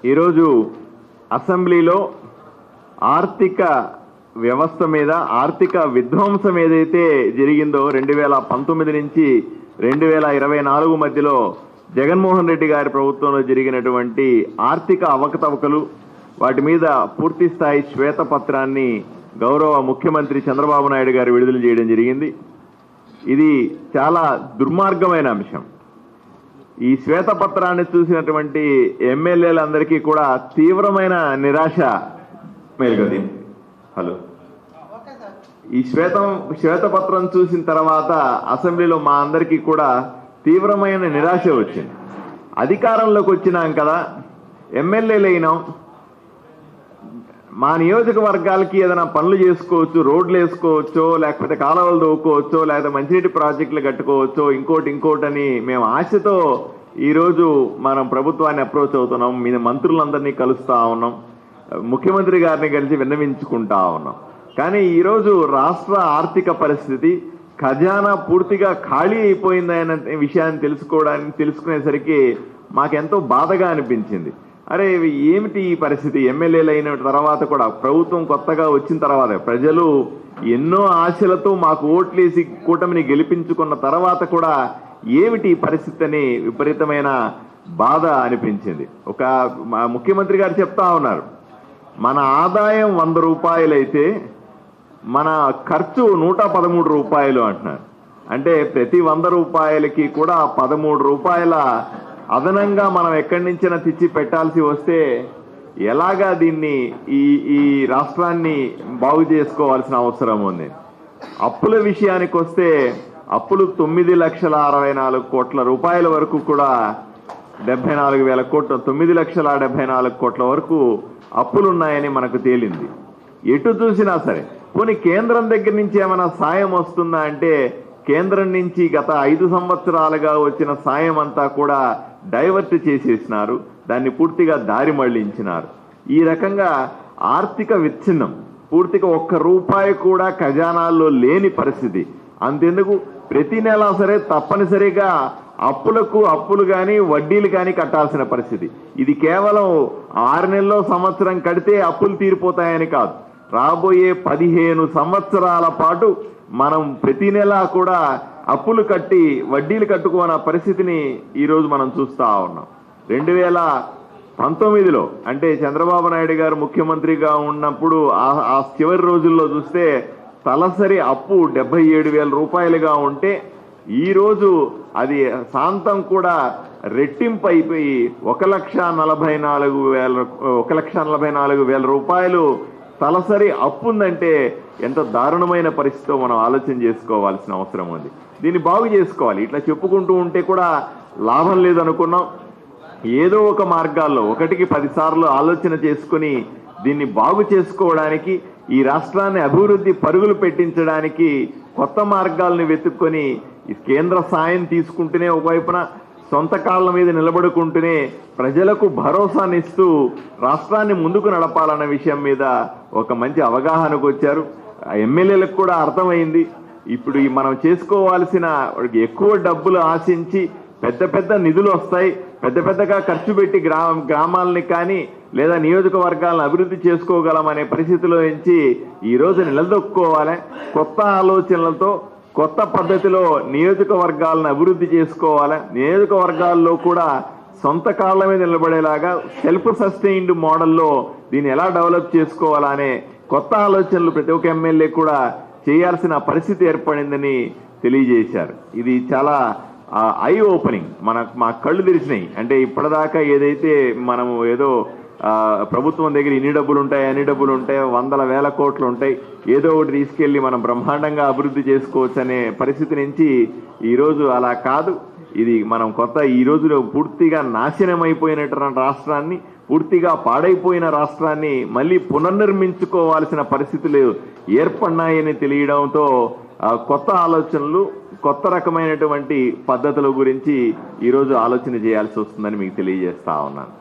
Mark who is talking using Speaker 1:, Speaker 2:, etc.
Speaker 1: ఈరోజు అసెంబ్లీలో ఆర్థిక వ్యవస్థ మీద ఆర్థిక విధ్వంసం ఏదైతే జరిగిందో 2019 నుంచి 2024 మధ్యలో జగన్మోహన్ రెడ్డి గారి ప్రభుత్వంలో జరిగినటువంటి ఆర్థిక అవకతవకలు వాటి మీద పూర్తి స్థాయి శ్వేతపత్రాన్ని గౌరవ ముఖ్యమంత్రి చంద్రబాబు నాయుడు గారు విడుదల చేయడం జరిగింది. ఇది చాలా దుర్మార్గమైన అంశం. ఈ శ్వేతపత్రాన్ని చూసినటువంటి ఎమ్మెల్యేలందరికీ కూడా తీవ్రమైన నిరాశ మేలుగది. హలో, ఈ శ్వేతపత్రం చూసిన తర్వాత అసెంబ్లీలో మా అందరికీ కూడా తీవ్రమైన నిరాశ వచ్చింది. అధికారంలోకి వచ్చినాం కదా, ఎమ్మెల్యేలు అయినాం, మా నియోజకవర్గాలకి ఏదైనా పనులు చేసుకోవచ్చు, రోడ్లు వేసుకోవచ్చో, లేకపోతే కాలువలు దోవుకోవచ్చో, లేకపోతే మంచినీటి ప్రాజెక్టులు కట్టుకోవచ్చో, ఇంకోటి అని మేము ఆశతో ఈరోజు మనం ప్రభుత్వాన్ని అప్రోచ్ అవుతున్నాం. మీ మంత్రులందరినీ కలుస్తా ఉన్నాం, ముఖ్యమంత్రి గారిని కలిసి విన్నవించుకుంటా ఉన్నాం. కానీ ఈరోజు రాష్ట్ర ఆర్థిక పరిస్థితి, ఖజానా పూర్తిగా ఖాళీ అయిపోయిందనే విషయాన్ని తెలుసుకునేసరికి మాకెంతో బాధగా అనిపించింది. అరే ఏమిటి ఈ పరిస్థితి? ఎమ్మెల్యేలు అయిన తర్వాత కూడా, ప్రభుత్వం కొత్తగా వచ్చిన తర్వాత, ప్రజలు ఎన్నో ఆశలతో మాకు ఓట్లేసి కూటమిని గెలిపించుకున్న తర్వాత కూడా ఏమిటి ఈ పరిస్థితి అని విపరీతమైన బాధ అనిపించింది. ముఖ్యమంత్రి గారు చెప్తా ఉన్నారు, మన ఆదాయం 100 రూపాయలైతే మన ఖర్చు 113 రూపాయలు అంటున్నారు. అంటే ప్రతి 100 రూపాయలకి కూడా 13 రూపాయల అదనంగా మనం ఎక్కడి నుంచైనా తెచ్చి పెట్టాల్సి వస్తే ఎలాగా దీన్ని ఈ రాష్ట్రాన్ని బాగు చేసుకోవాల్సిన అవసరం ఉంది. అప్పుల విషయానికి వస్తే అప్పులు 9,64,00,000 కోట్ల రూపాయల వరకు కూడా 74,000 కోట్ల 9,74,00,000 కోట్ల వరకు అప్పులున్నాయని మనకు తేలింది. ఎటు చూసినా సరే, పోనీ కేంద్రం దగ్గర నుంచి ఏమైనా సాయం వస్తుందా అంటే, కేంద్రం నుంచి గత 5 సంవత్సరాలుగా వచ్చిన సాయం అంతా కూడా డైవర్ట్ చేసేసినారు, దాన్ని పూర్తిగా దారి మళ్లించినారు. ఈ రకంగా ఆర్థిక విచ్ఛిన్నం, పూర్తిగా 1 రూపాయి కూడా ఖజానాల్లో లేని పరిస్థితి. అంతెందుకు, ప్రతి నెల సరే తప్పనిసరిగా అప్పులు కానీ వడ్డీలు కానీ కట్టాల్సిన పరిస్థితి. ఇది కేవలం 6 నెలల్లో సంవత్సరం కడితే అప్పులు తీరిపోతాయని కాదు, రాబోయే 15 సంవత్సరాల పాటు మనం ప్రతి నెల కూడా అప్పులు కట్టి వడ్డీలు కట్టుకోన పరిస్థితిని ఈరోజు మనం చూస్తా ఉన్నాం. 2019లో అంటే చంద్రబాబు నాయుడు గారు ముఖ్యమంత్రిగా ఉన్నప్పుడు ఆ చివరి రోజుల్లో చూస్తే తలసరి అప్పు 77,000 రూపాయలుగా ఉంటే ఈరోజు అది శాంతం కూడా రెట్టింపు అయిపోయి 1,44,000 రూపాయలు తలసరి అప్పు ఉందంటే ఎంత దారుణమైన పరిస్థితితో మనం ఆలోచన చేసుకోవాల్సిన అవసరం ఉంది. దీన్ని బాగు చేసుకోవాలి. ఇట్లా చెప్పుకుంటూ ఉంటే కూడా లాభం లేదనుకున్నాం. ఏదో ఒక మార్గాల్లో 1కి 10 సార్లు ఆలోచన చేసుకుని దీన్ని బాగు చేసుకోవడానికి, ఈ రాష్ట్రాన్ని అభివృద్ధి పరుగులు పెట్టించడానికి కొత్త మార్గాల్ని వెతుక్కొని కేంద్ర సాయం తీసుకుంటూనే ఒకవైపున సొంత కాళ్ళ మీద నిలబడుకుంటూనే ప్రజలకు భరోసానిస్తూ రాష్ట్రాన్ని ముందుకు నడపాలన్న విషయం మీద ఒక మంచి అవగాహనకు వచ్చారు. ఎమ్మెల్యేలకు కూడా అర్థమైంది. ఇప్పుడు మనం చేసుకోవాల్సిన ఎక్కువ డబ్బులు ఆశించి పెద్ద నిధులు వస్తాయి, పెద్దగా ఖర్చు పెట్టి గ్రామాలని కానీ లేదా నియోజకవర్గాలను అభివృద్ధి చేసుకోగలమనే పరిస్థితిలో నుంచి ఈరోజు నిలదొక్కుకోవాలి. కొత్త ఆలోచనలతో కొత్త పద్ధతిలో నియోజకవర్గాలను అభివృద్ధి చేసుకోవాలి. నియోజకవర్గాల్లో కూడా సొంత కాళ్ళ మీద నిలబడేలాగా సెల్ఫ్ సస్టైన్డ్ మోడల్లో దీన్ని ఎలా డెవలప్ చేసుకోవాలనే కొత్త ఆలోచనలు ప్రతి ఒక్క ఎమ్మెల్యే కూడా చేయాల్సిన పరిస్థితి ఏర్పడిందని తెలియజేశారు. ఇది చాలా ఐ ఓపెనింగ్. మా కళ్ళు తెరిచినాయి. అంటే ఇప్పటిదాకా ఏదైతే మనము ఏదో ప్రభుత్వం దగ్గర ఇన్ని డబ్బులు ఉంటాయి, అన్ని డబ్బులు ఉంటాయి, 100,000 కోట్లు ఉంటాయి, ఏదో ఒకటి తీసుకెళ్లి మనం బ్రహ్మాండంగా అభివృద్ధి చేసుకోవచ్చు అనే పరిస్థితి నుంచి ఈరోజు అలా కాదు. ఇది మనం ఈ రోజులో పూర్తిగా నాశనం అయిపోయినటువంటి రాష్ట్రాన్ని, పూర్తిగా పాడైపోయిన రాష్ట్రాన్ని మళ్ళీ పునర్నిర్మించుకోవాల్సిన పరిస్థితులు ఏర్పడినాయని తెలియడంతో కొత్త ఆలోచనలు, కొత్త రకమైనటువంటి పద్ధతుల గురించి ఈరోజు ఆలోచన చేయాల్సి వస్తుందని మీకు తెలియజేస్తా ఉన్నాను.